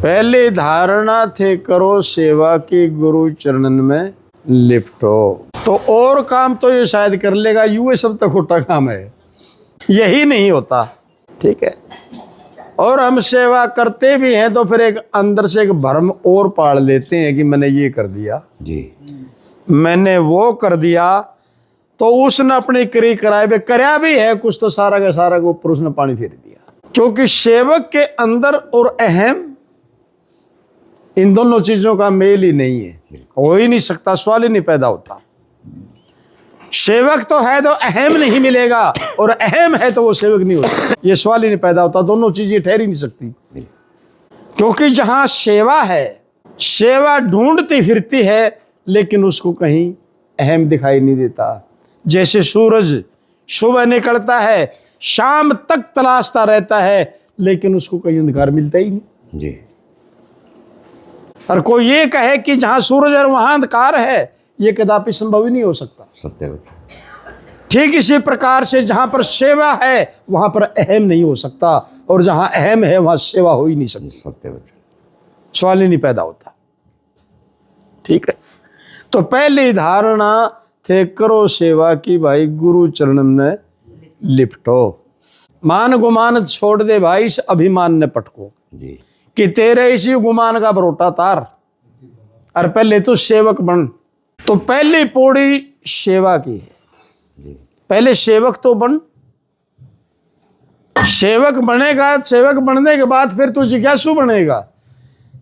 पहले धारणा थे करो सेवा की गुरु चरणन में लिपटो। तो और काम तो ये शायद कर लेगा, ये सब तो खोटा काम है, यही नहीं होता। ठीक है, और हम सेवा करते भी हैं तो फिर एक अंदर से एक भ्रम और पाल लेते हैं कि मैंने ये कर दिया जी, मैंने वो कर दिया, तो उसने अपनी क्रिया कराए भी करया भी है कुछ, तो सारा का सारा को ऊपर उसने पानी फेर दिया। क्योंकि सेवक के अंदर और अहम, इन दोनों चीजों का मेल ही नहीं है, हो ही नहीं सकता, सवाल ही नहीं पैदा होता। सेवक तो है तो अहम नहीं मिलेगा, और अहम है तो वो सेवक नहीं होता, ये सवाल ही नहीं पैदा होता। दोनों चीजें ठहर ही नहीं सकती। क्योंकि जहां सेवा है, सेवा ढूंढती फिरती है, लेकिन उसको कहीं अहम दिखाई नहीं देता। जैसे सूरज सुबह निकलता है, शाम तक तलाशता रहता है, लेकिन उसको कहीं अंधकार मिलता ही नहीं जी। और कोई ये कहे कि जहां सूरज है वहां अंधकार है, ये कदापि संभव ही नहीं हो सकता। सत्य। ठीक इसी प्रकार से जहां पर सेवा है वहां पर अहम नहीं हो सकता, और जहां अहम है वहां सेवा हो ही नहीं सकती। सत्य, सवाल ही नहीं पैदा होता। ठीक है, तो पहली धारणा थे करो सेवा की भाई गुरु चरणन में लिपटो। मान गुमान छोड़ दे भाई, इस अभिमान ने पटको जी, कि तेरे इसी गुमान का बरोटा तार, और पहले तो सेवक बन। तो पहली पौड़ी सेवा की है, पहले सेवक तो बन। सेवक बनेगा, सेवक बनने के बाद फिर तू जिज्ञासु बनेगा।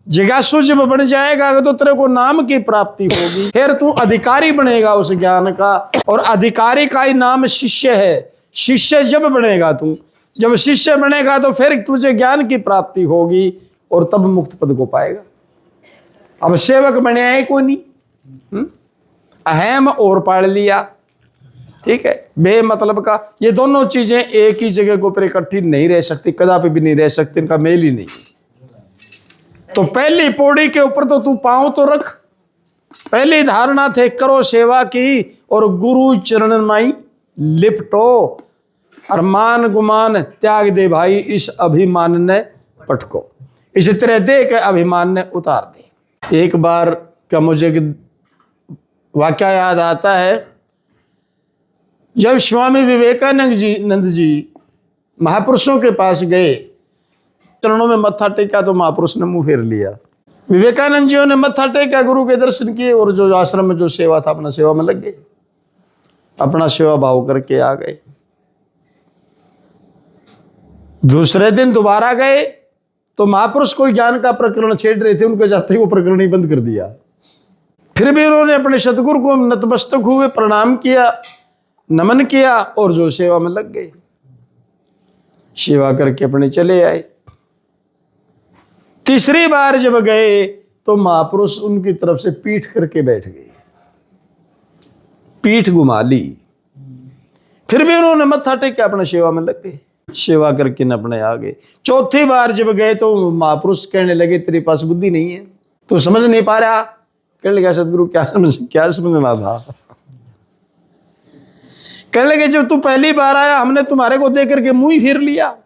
जिज्ञासु जब बन जाएगा तो तेरे को नाम की प्राप्ति होगी, फिर तू अधिकारी बनेगा उस ज्ञान का, और अधिकारी का ही नाम शिष्य है। शिष्य जब बनेगा तू, जब शिष्य बनेगा तो फिर तुझे ज्ञान की प्राप्ति होगी, और तब मुक्त पद को पाएगा। अब सेवक बने है को नहीं, अहम और पाड़ लिया। ठीक है, बेमतलब का, ये दोनों चीजें एक ही जगह को पर इकट्ठी नहीं रह सकती, कदापि भी नहीं रह सकती, इनका मेल ही नहीं। तो पहली पौड़ी के ऊपर तो तू पांव तो रख। पहली धारणा थे करो सेवा की और गुरु चरण माई लिपटो, और मान गुमान त्याग दे भाई, इस अभिमान ने पटको। इसी तरह दे के अभिमान ने उतार दे। एक बार का मुझे वाक्य याद आता है, जब स्वामी विवेकानंद जी महापुरुषों के पास गए, चरणों में मत्था टेका तो महापुरुष ने मुंह फेर लिया। विवेकानंद जी ने मत्था टेका, गुरु के दर्शन किए, और जो आश्रम में जो सेवा था अपना सेवा में लग गए, अपना सेवा भाव करके आ गए। दूसरे दिन दोबारा गए तो महापुरुष कोई ज्ञान का प्रकरण छेड़ रहे थे, उनको जाते ही वो प्रकरण ही बंद कर दिया। फिर भी उन्होंने अपने सतगुरु को नतमस्तक हुए, प्रणाम किया, नमन किया, और जो सेवा में लग गए। सेवा करके अपने चले आए। तीसरी बार जब गए तो महापुरुष उनकी तरफ से पीठ करके बैठ गए, पीठ घुमा ली। फिर भी उन्होंने मत्था टेक के अपने सेवा में लग गए, सेवा करके न अपने आ गए। चौथी बार जब गए तो महापुरुष कहने लगे तेरे पास बुद्धि नहीं है, तू समझ नहीं पा रहा। कहने लगा सतगुरु क्या समझना था। कहने लगे जब तू पहली बार आया हमने तुम्हारे को देख करके मुंह ही फेर लिया,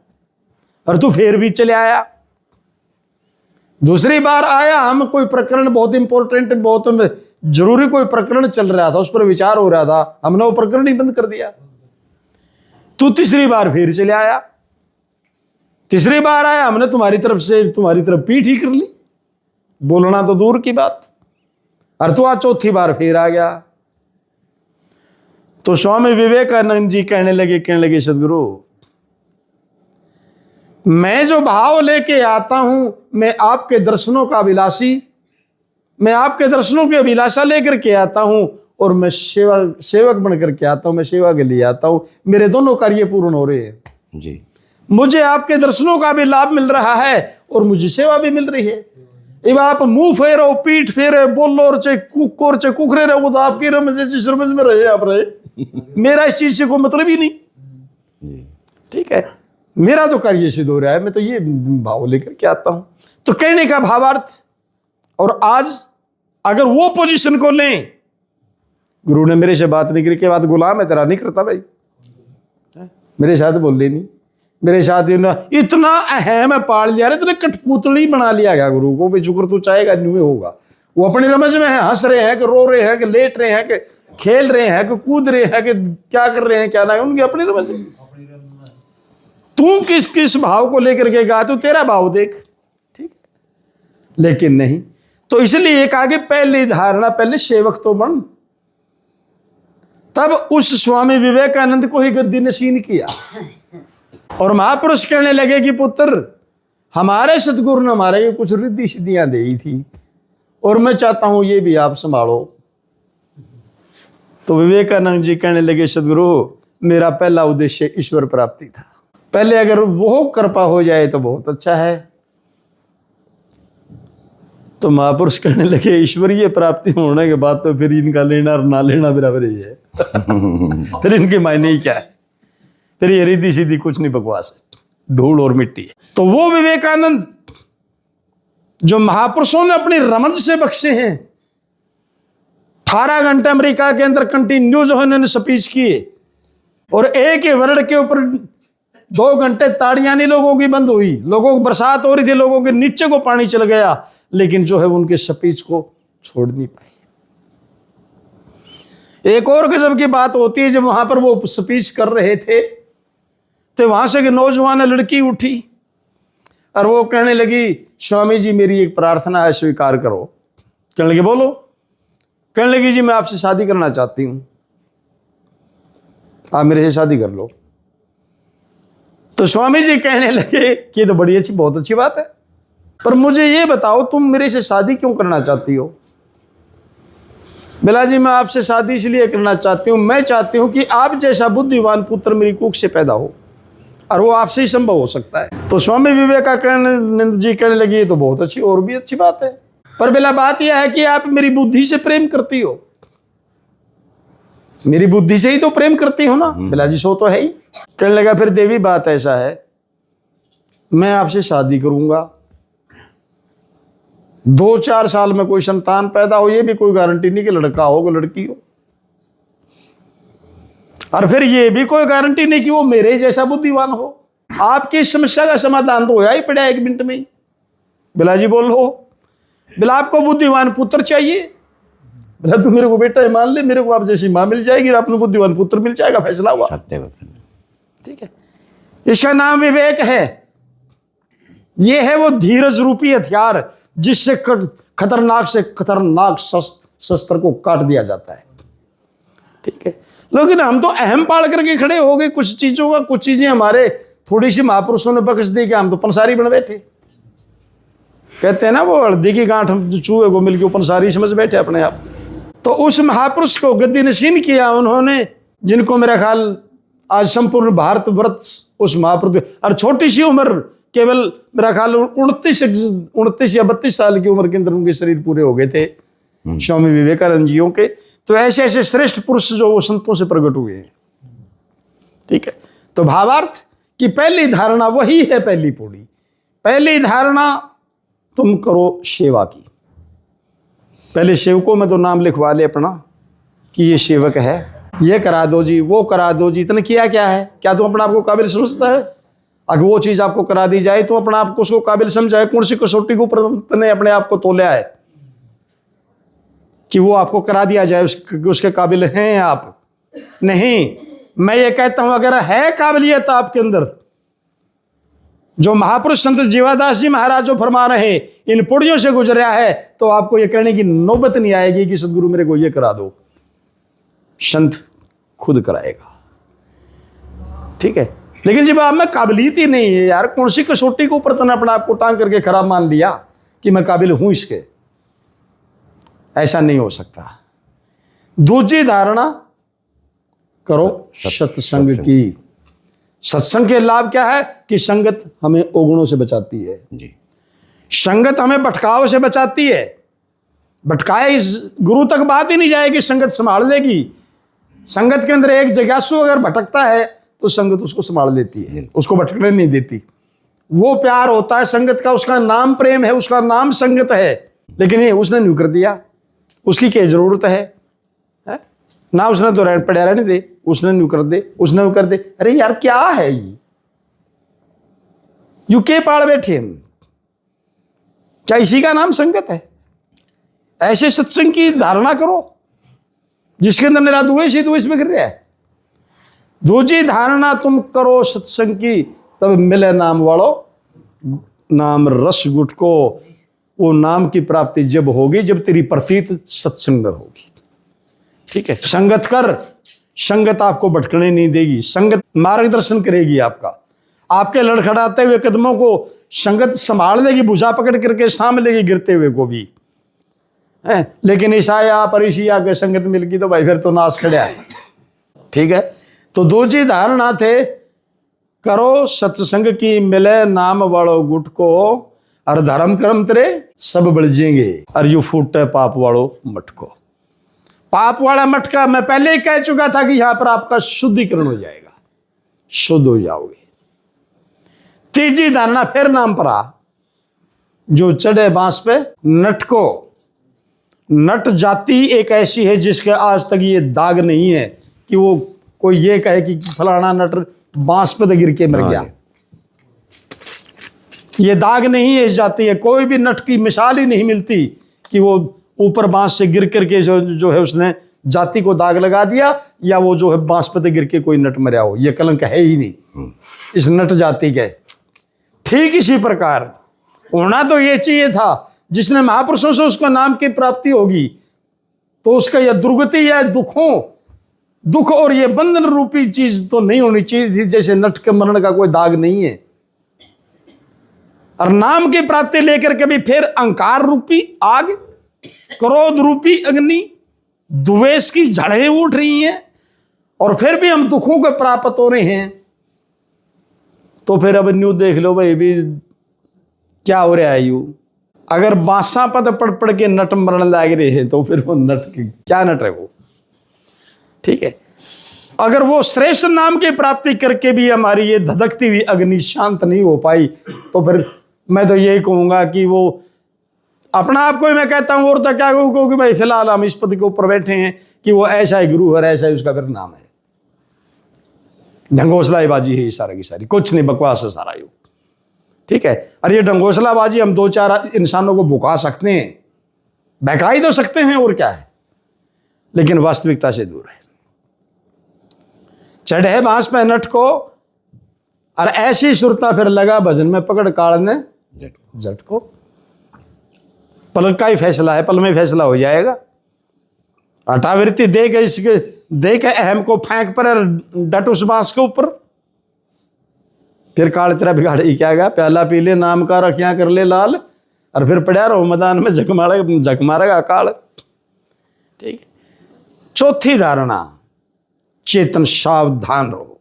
और तू फेर भी चले आया। दूसरी बार आया, हम कोई प्रकरण बहुत इंपॉर्टेंट, बहुत जरूरी कोई प्रकरण चल रहा था, उस पर विचार हो रहा था, हमने वो प्रकरण ही बंद कर दिया। तू तीसरी बार फिर चले आया। तीसरी बार आया, हमने तुम्हारी तरफ पीठ ही कर ली, बोलना तो दूर की बात, और तू आज चौथी बार फिर आ गया। तो स्वामी विवेकानंद जी कहने लगे सदगुरु, मैं जो भाव लेके आता हूं, मैं आपके दर्शनों का अभिलाषी, मैं आपके दर्शनों की अभिलाषा लेकर के आता हूं, और मैं सेवक बन करके आता हूं, मैं सेवा के लिए आता हूं। मेरे दोनों कार्य पूर्ण हो रहे हैं जी। मुझे आपके दर्शनों का भी लाभ मिल रहा है, और मुझे सेवा भी मिल रही है। अब आप मुंह फेरो, पीठ फेरे, बोलो और चाहे कुकरे रहे, वो तो आपकी जिस रमज में रहे आप रहे, मेरा इस चीज से कोई मतलब ही नहीं। ठीक है, मेरा तो कार्य सिद्ध हो रहा है, मैं तो ये भाव लेकर के आता हूं। तो कहने का भावार्थ, और आज अगर वो पोजीशन को लें, गुरु ने मेरे से बात नहीं करी के बाद गुलाम है तेरा, नहीं करता भाई, मेरे साथ बोल लेनी, मेरे साथ इतना अहम पाल लिया, इतने कठपुतली बना लिया गया गुरु को, भी शुक्र तू चाहेगा नहीं होगा। वो अपनी रमज में है, हंस रहे हैं कि रो रहे हैं कि लेट रहे हैं कि खेल रहे हैं कि कूद रहे हैं कि क्या कर रहे हैं क्या ना, उनकी अपनी रमज। तू किस किस भाव को लेकर के गा, तू तेरा भाव देख, ठीक। लेकिन नहीं, तो इसलिए एक आगे पहली धारणा, पहले सेवक तो बन। तब उस स्वामी विवेकानंद को ही गद्दी नसीन किया और महापुरुष कहने लगे कि पुत्र, हमारे सतगुरु ने हमारे ये कुछ रिद्धि सिद्धियां दी थी और मैं चाहता हूं ये भी आप संभालो। तो विवेकानंद जी कहने लगे, सतगुरु मेरा पहला उद्देश्य ईश्वर प्राप्ति था, पहले अगर वो कृपा हो जाए तो बहुत अच्छा है। तो महापुरुष कहने लगे, ईश्वरीय प्राप्ति होने के बाद तो फिर इनका लेना और ना लेना बराबर ही है। फिर इनके मायने ही क्या है, फिर ये रिद्धि सीधी कुछ नहीं, बकवास है, धूल और मिट्टी। तो वो विवेकानंद जो महापुरुषों ने अपनी रमज से बख्शे हैं, 18 घंटे अमेरिका के अंदर कंटिन्यूज उन्होंने स्पीच किए और एक ही वर्ड के ऊपर 2 घंटे ताड़ियां नहीं लोगों की बंद हुई, लोगों को बरसात हो रही थी, लोगों के नीचे को पानी चल गया, लेकिन जो है उनके स्पीच को छोड़ नहीं पाए। एक और गजब की बात होती है, जब वहां पर वो स्पीच कर रहे थे तो वहां से एक नौजवान लड़की उठी और वो कहने लगी, स्वामी जी मेरी एक प्रार्थना है, स्वीकार करो। कहने लगे बोलो। कहने लगी, जी मैं आपसे शादी करना चाहती हूं, आप मेरे से शादी कर लो। तो स्वामी जी कहने लगे कि ये तो बड़ी अच्छी, बहुत अच्छी बात है, पर मुझे ये बताओ तुम मेरे से शादी क्यों करना चाहती हो। बिला जी मैं आपसे शादी इसलिए करना चाहती हूं, मैं चाहती हूं कि आप जैसा बुद्धिमान पुत्र मेरी कुख से पैदा हो, और वो आपसे ही संभव हो सकता है। तो स्वामी विवेकानंद जी कहने लगे, ये तो बहुत अच्छी और भी अच्छी बात है, पर बिला बात यह है कि आप मेरी बुद्धि से प्रेम करती हो। मेरी बुद्धि से ही तो प्रेम करती हो ना। बिला जी सो तो है ही। कहने लगा, फिर देवी बात ऐसा है, मैं आपसे शादी करूंगा, 2-4 साल में कोई संतान पैदा हो, ये भी कोई गारंटी नहीं कि लड़का हो कि लड़की हो, और फिर ये भी कोई गारंटी नहीं कि वो मेरे जैसा बुद्धिमान हो। आपकी इस समस्या का समाधान तो होया ही पड़ा 1 मिनट में ही। बिला जी बोल लो, बिला आपको बुद्धिमान पुत्र चाहिए, बिला तू मेरे को बेटा है मान ले, मेरे को आप जैसी मां मिल जाएगी, आपको बुद्धिमान पुत्र मिल जाएगा, फैसला हुआ। ठीक है, इसका नाम विवेक है। ये है वो धीरज रूपी हथियार जिससे खतरनाक से खतरनाक शस्त्र को काट दिया जाता है। ठीक है, लेकिन हम तो अहम पाल करके खड़े हो गए कुछ चीजों का, कुछ चीजें हमारे थोड़ी सी महापुरुषों ने बख्श दी कि हम तो पंसारी बन बैठे। कहते हैं ना वो हल्दी की गांठ चूहे को मिलकर पंसारी समझ बैठे अपने आप। तो उस महापुरुष को गद्दी नशीन किया उन्होंने, जिनको मेरा ख्याल आज संपूर्ण भारतवर्ष उस महापुरुष, और छोटी सी उम्र, केवल मेरा ख्याल 29 या 32 साल की उम्र के अंदर उनके शरीर पूरे हो गए थे स्वामी विवेकानंद जियों के। तो ऐसे ऐसे श्रेष्ठ पुरुष जो वो संतों से प्रकट हुए हैं। ठीक है, तो भावार्थ कि पहली धारणा वही है, पहली पौड़ी, पहली धारणा तुम करो सेवा की। पहले सेवकों में तो नाम लिखवा ले अपना कि ये सेवक है, ये करा दो जी, वो करा दो जी। इतने किया क्या है, क्या तुम अपने आप को काबिल समझता है? अगर वो चीज आपको करा दी जाए तो अपना आपको उसको काबिल समझा है? कौन सी कसौटी के ऊपर ने अपने आप को तोला है कि वो आपको करा दिया जाए, उसके काबिल हैं आप? नहीं, मैं ये कहता हूं अगर है काबिलियत आपके अंदर, जो महापुरुष संत जीवादास जी महाराज जो फरमा रहे इन पुड़ियों से गुजरा है, तो आपको ये कहने की नौबत नहीं आएगी कि सदगुरु मेरे को ये करा दो। संत खुद कराएगा। ठीक है, लेकिन जब आप में काबिलियत ही नहीं है यार, कौन सी कसौटी के ऊपर तने अपना आपको टांग करके खराब मान लिया कि मैं काबिल हूं इसके? ऐसा नहीं हो सकता। दूसरी धारणा करो सत्संग की। सत्संग के लाभ क्या है कि संगत हमें अवगुणों से बचाती है जी। संगत हमें भटकाव से बचाती है। भटकाए इस गुरु तक बात ही नहीं जाएगी, संगत संभाल लेगी। संगत के अंदर एक जिज्ञासु अगर भटकता है तो संगत उसको संभाल लेती है, उसको भटकने नहीं देती। वो प्यार होता है संगत का, उसका नाम प्रेम है, उसका नाम संगत है। लेकिन ये उसने न्यू कर दिया, उसकी क्या जरूरत है ना, उसने तो पड़ा रहने दे, उसने न्यू कर दे, उसने वो कर दे। अरे यार क्या है ये? यू के पाड़ बैठे हम, क्या इसी का नाम संगत है? ऐसे सत्संग की धारणा करो जिसके अंदर निरा द्वेष ही द्वेष में गिर रहा है। दूसरी धारणा तुम करो सत्संग की, तब मिले नाम वालो नाम रस गुट को। वो नाम की प्राप्ति जब होगी जब तेरी प्रतीत सत्संग होगी। ठीक है, संगत कर, संगत आपको भटकने नहीं देगी, संगत मार्गदर्शन करेगी आपका। आपके लड़खड़ाते हुए कदमों को संगत संभाल लेगी, भुजा पकड़ करके साम लेगी गिरते हुए को भी है। लेकिन ईसाया परिशिया के संगत मिल गई तो भाई फिर तो नाश खड़ा है। ठीक है, तो दूसरी धारणा थे करो सत्संग की, मिले नाम वालो गुट को, और धर्म कर्म तेरे सब बढ़ जाएंगे, और यू फूटे पाप वालो मटको। पाप वाला मटका मैं पहले ही कह चुका था कि यहां पर आपका शुद्धिकरण हो जाएगा, शुद्ध हो जाओगे। तीसरी धारणा फिर नाम पर आ, जो चढ़े बांस पे नटको। नट जाति एक ऐसी है जिसके आज तक ये दाग नहीं है कि वो कोई ये कहे कि फलाना नट बांस पे तो गिर के मर गया। ये दाग नहीं है इस जाति है। कोई भी नट की मिसाल ही नहीं मिलती कि वो ऊपर बांस से गिर करके जो है उसने जाति को दाग लगा दिया, या वो जो है बांस पे गिर के कोई नट मरा हो। ये कलंक है ही नहीं इस नट जाति के। ठीक इसी प्रकार होना तो ये चाहिए था, जिसने महापुरुषों से उसको नाम की प्राप्ति होगी तो उसका यह दुर्गति या दुख और ये बंधन रूपी चीज तो नहीं होनी चाहिए थी। जैसे नट के मरण का कोई दाग नहीं है। और नाम की प्राप्ति लेकर के भी फिर अहंकार रूपी आग, क्रोध रूपी अग्नि, द्वेष की जड़ें उठ रही हैं, और फिर भी हम दुखों को प्राप्त हो रहे हैं। तो फिर अब न्यू देख लो भाई भी क्या हो रहा है। यू अगर बांसा पद पढ़ पढ़ के नट मरण लाग रहे हैं तो फिर वो नट क्या नट है वो। ठीक है, अगर वो श्रेष्ठ नाम की प्राप्ति करके भी हमारी ये धधकती हुई अग्नि शांत नहीं हो पाई तो फिर मैं तो यही कहूंगा कि वो अपना आप को ही मैं कहता हूं, और तो क्या कहूँ कि भाई फिलहाल हम इस पद के ऊपर बैठे हैं कि वो ऐसा ही गुरु है, ऐसा ही उसका फिर नाम है। ढंगोसलाबाजी है ये सारा की सारी, कुछ नहीं, बकवास है सारा युग। ठीक है, और ये ढंगोसलाबाजी हम दो चार इंसानों को भुका सकते हैं, बहका ही तो सकते हैं, और क्या है, लेकिन वास्तविकता से दूर है। चढ़े बांस पे नट को, और ऐसी सुरता फिर लगा भजन में पकड़ काड़ने जट को। पल का ही फैसला है, पल में फैसला हो जाएगा। हठावृत्ति दे के इसके दे के अहम को फेंक पर डट उस बांस के ऊपर, फिर काल तेरा बिगाड़ ही क्या गया। प्याला पी ले नाम का रखिया कर ले लाल, और फिर पड़ा रहो मैदान में झक मारेगा काल। ठीक है, चौथी धारणा चेतन सावधान रहो।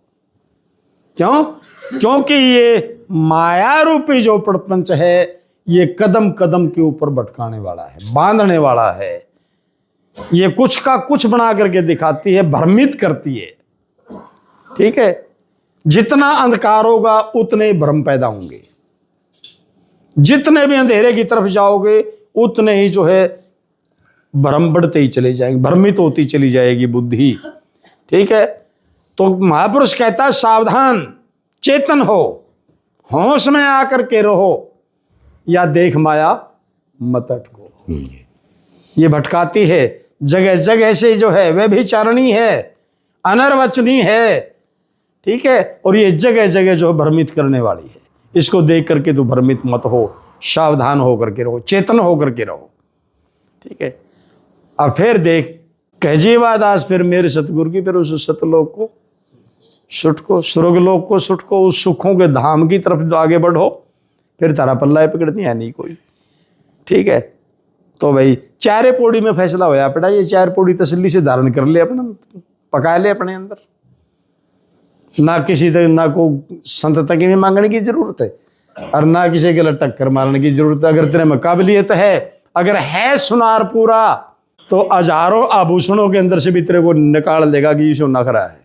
क्यों? क्योंकि ये माया रूपी जो प्रपंच है ये कदम कदम के ऊपर भटकाने वाला है, बांधने वाला है। ये कुछ का कुछ बना करके दिखाती है, भ्रमित करती है। ठीक है, जितना अंधकार होगा उतने भ्रम पैदा होंगे। जितने भी अंधेरे की तरफ जाओगे उतने ही जो है भ्रम बढ़ते ही चले जाएंगे, भ्रमित होती चली जाएगी बुद्धि। ठीक है, तो महापुरुष कहता है सावधान, चेतन हो, होश में आकर के रहो, या देख माया मत अटको। ये भटकाती है, जगह जगह से जो है वह भी चारणी है, अनर्वचनीय है। ठीक है, और ये जगह जगह जो भ्रमित करने वाली है। इसको देख करके तो भ्रमित मत हो, सावधान होकर के रहो, चेतन होकर के रहो। ठीक है, अब फिर देख कहजीवा दास फिर मेरे सतगुरु की, फिर उस सतलोक को सुटको, स्वर्गलोक को सुटको, उस सुखों के धाम की तरफ आगे बढ़ो, फिर तारा पल्ला पकड़ दिया नहीं कोई। ठीक है, तो भाई चारे पौड़ी में फैसला होया पड़ा, ये चार पौड़ी तसल्ली से धारण कर ले, अपना पका ले अपने अंदर। ना किसी तक ना को संत तक में मांगने की जरूरत है, और ना किसी के लिए टक्कर मारने की जरूरत है। अगर तेरे में काबिलियत है, अगर है सुनार पूरा, तो हजारों आभूषणों के अंदर से भी तेरे को निकाल देगा कि ये सोना खरा है।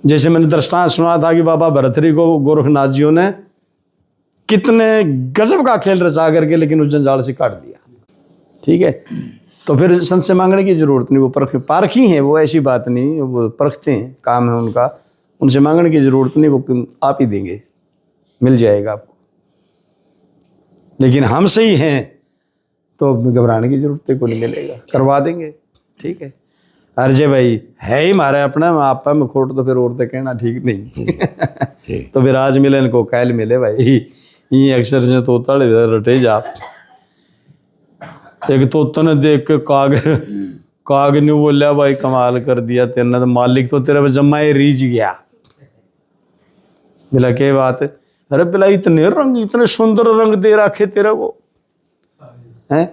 जैसे मैंने दृष्टांत सुना था कि बाबा भरतरी को गोरखनाथ जियों ने कितने गजब का खेल रचा करके, लेकिन उस जंजाल से काट दिया। ठीक है, तो फिर संत से मांगने की जरूरत नहीं, वो पारखी हैं, वो ऐसी बात नहीं, वो परखते हैं, काम है उनका, उनसे मांगने की जरूरत नहीं, वो आप ही देंगे। मिल जाएगा आपको। लेकिन हम सही हैं तो घबराने की जरूरत है, को नहीं मिलेगा, करवा देंगे, ठीक है। अर्जय भाई है ही मारे अपना, आप में खोट तो फिर और तो कहना ठीक नहीं। तो फिर आज मिले इनको कैल मिले भाई, ये अक्सर से तोता रटे जा। एक तोता ने देख के काग ने बोलिया भाई कमाल कर दिया तेरे, तो मालिक तो तेरे जम्मा ही रीझ गया। बोला क्या बात है? अरे बोला इतने रंग, इतने सुंदर रंग दे रखे तेरे को हैं,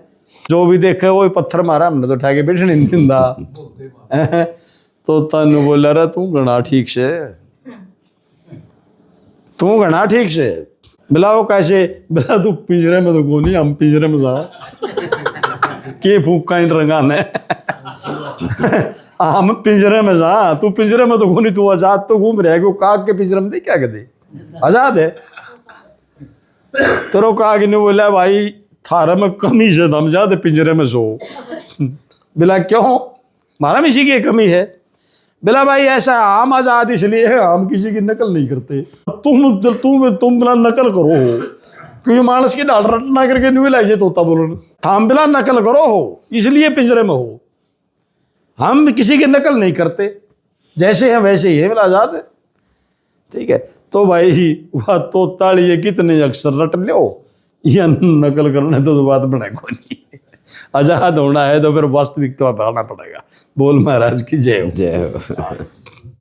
जो भी देखे वो पत्थर मारा हमने तो उठा के बैठने नहीं दिंदा। तो तनु बोला रहा तू गणा ठीक से, तू गणा ठीक से। बोला वो कैसे? बोला तू पिंजरे में तो कौन, हम पिंजरे में जा के फूका इन रंगाने। हम पिंजरे में जा, तू पिंजरे में तो कौन, तू आजाद तो घूम रहा है। क्यों काग के पिंजरे में दे क्या कहते, आजाद है। तो काग ने बोला भाई थारा में कमी से दम जाते पिंजरे में सो। बोला क्यों? हमारा में इसी की कमी है। बोला भाई ऐसा हम आजाद इसलिए है, हम किसी की नकल नहीं करते। तुम बिला नकल करो हो, क्योंकि मानस की डाल रटना करके नहीं लाइए तोता बोलो, हम बिला नकल करो हो इसलिए पिंजरे में हो। हम किसी की नकल नहीं करते, जैसे हैं वैसे ही है, बोला आजाद है, ठीक है। तो भाई वह तोता लिए कितने अक्षर रट लो, या नकल करने तो बात बना को नहीं। आजाद होना है तो फिर वास्तविकता बताना पड़ेगा। बोल महाराज की जय हो। जय हो।